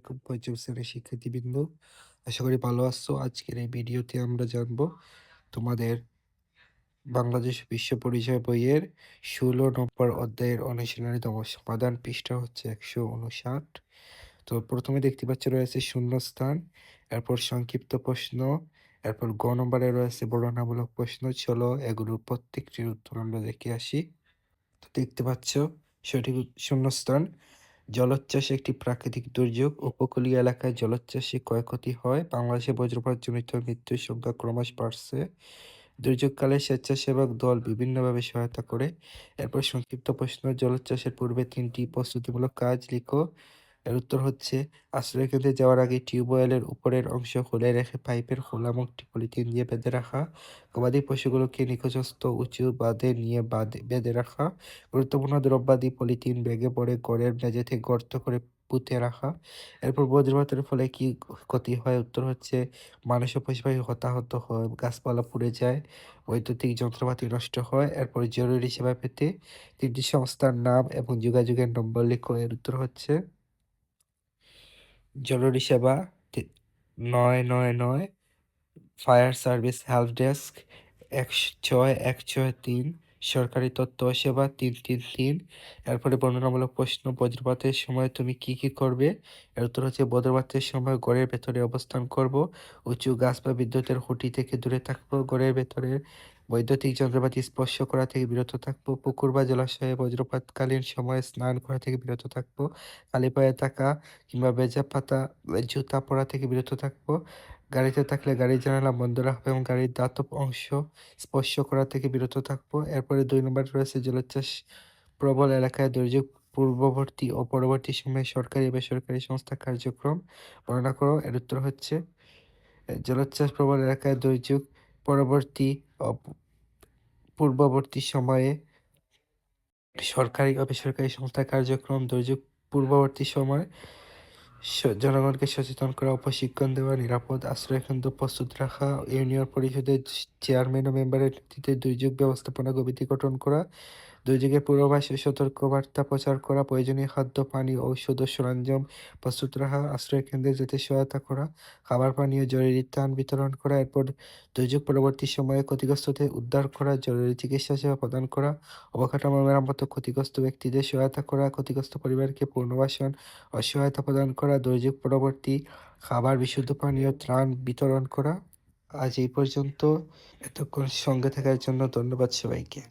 আলাইকুম পঞ্চম শ্রেণীর শিক্ষার্থীবৃন্দ। আশা করি ভালো আছো। আজকের এই ভিডিওতে আমরা জানবো তোমাদের বাংলাদেশ বিশ্ব পরিচয় বইয়ের ১৬ নম্বর অধ্যায়ের অনুশীলনীতম সমাধান। পৃষ্ঠা হচ্ছে ১৫৯। তো প্রথমে দেখতে পাচ্ছ রয়েছে শূন্যস্থান, এরপর সংক্ষিপ্ত প্রশ্ন, এরপর গ নম্বরে রয়েছে বর্ণনামূলক প্রশ্ন। চলো এগুলোর প্রত্যেকটির উত্তর আমরা দেখে আসি। তো দেখতে পাচ্ছ সঠিক শূন্যস্থান, জলোচ্ছ্বাস একটি প্রাকৃতিক দুর্যোগ। উপকূলীয় এলাকায় জলোচ্ছ্বাসে ক্ষয়ক্ষতি হয়। বাংলাদেশে বজ্রপাতজনিত মৃত্যুর সংখ্যা ক্রমশ বাড়ছে। দুর্যোগকালে স্বেচ্ছাসেবক দল বিভিন্নভাবে সহায়তা করে। এরপর সংক্ষিপ্ত প্রশ্ন, জলোচ্ছ্বাসের পূর্বে ৩টি প্রস্তুতিমূলক কাজ লিখো। এর উত্তর হচ্ছে আশ্রয়কেন্দ্রে যাওয়ার আগে টিউবওয়েলের উপরের অংশ খুলে রেখে পাইপের খোলা মুখটি পলিথিন দিয়ে বেঁধে রাখা। গবাদি পশুগুলোকে নিকটস্থ উঁচু বাঁধে নিয়ে বেঁধে রাখা। গুরুত্বপূর্ণ দ্রব্যাদি পলিথিন ব্যাগে পরে ঘরের মেঝেতে গর্ত করে পুঁতে রাখা। এরপর বজ্রপাতের ফলে কি ক্ষতি হয়? উত্তর হচ্ছে মানুষ ও পশুপাখি হতাহত হয়, গাছপালা পুড়ে যায়, বৈদ্যুতিক যন্ত্রপাতি নষ্ট হয়। এরপর জরুরি সেবা পেতে ৩টি সংস্থার নাম এবং যোগাযোগের নম্বর লিখো। এর উত্তর হচ্ছে জরুরি সেবা ৯৯৯, ফায়ার সার্ভিস হেল্প ডেস্ক ১৬১৬৩, সরকারি তথ্য সেবা ৩৩৩। এরপরে বর্ণনামূলক প্রশ্ন, বজ্রপাতের সময় তুমি কি কি করবে? এর উত্তর হচ্ছে বজ্রপাতের সময় ঘরের ভেতরে অবস্থান করব, উঁচু গাছ বা বিদ্যুতের খুঁটি থেকে দূরে থাকবো, ঘরের ভেতরে বৈদ্যুতিক যন্ত্রপাতি স্পর্শ করা থেকে বিরত থাকবো, পুকুর বা জলাশয়ে বজ্রপাতকালীন সময়ে স্নান করা থেকে বিরত থাকবো, খালি পায়ে থাকা কিংবা ভেজা পাতা জুতা পরা থেকে বিরত থাকবো, গাড়িতে থাকলে গাড়ির জানালা বন্ধ রাখবো এবং গাড়ির দাতব অংশ স্পর্শ করা থেকে বিরত থাকবো। এরপরে ২ নম্বরে রয়েছে জলোচ্ছ্বাস প্রবল এলাকায় দুর্যোগ পূর্ববর্তী ও পরবর্তী সময়ে সরকারি ও বেসরকারি সংস্থা কার্যক্রম বর্ণনা করো। এর উত্তর হচ্ছে জলোচ্ছ্বাস প্রবল এলাকায় দুর্যোগ পরবর্তী ও পূর্ববর্তী সময়ে সরকারি ও বেসরকারি সংস্থার কার্যক্রম। দুর্যোগ পূর্ববর্তী সময় জনগণকে সচেতন করা ও প্রশিক্ষণ দেওয়া, নিরাপদ আশ্রয়কেন্দ্র প্রস্তুত রাখা, ইউনিয়ন পরিষদের চেয়ারম্যান ও মেম্বারের নেতৃত্বে দুর্যোগ ব্যবস্থাপনা কমিটি গঠন করা, দুর্যোগের পূর্বাভাস ও সতর্কবার্তা প্রচার করা, প্রয়োজনীয় খাদ্য, পানি, ঔষধ ও সরঞ্জাম প্রস্তুত রাখা, আশ্রয়কেন্দ্রে যেতে সহায়তা করা, খাবার পানি ও জরুরি ত্রাণ বিতরণ করা। এরপর দুর্যোগ পরবর্তী সময়ে ক্ষতিগ্রস্তদের উদ্ধার করা, জরুরি চিকিৎসা সেবা প্রদান করা, অবকাঠামো মেরামত ও ক্ষতিগ্রস্ত ব্যক্তিদের সহায়তা করা, ক্ষতিগ্রস্ত পরিবারকে পুনর্বাসন ও সহায়তা প্রদান করা, দুর্যোগ পরবর্তী খাবার, বিশুদ্ধ পানি ও ত্রাণ বিতরণ করা। আজ এই পর্যন্ত। এতক্ষণ সঙ্গে থাকার জন্য ধন্যবাদ সবাইকে।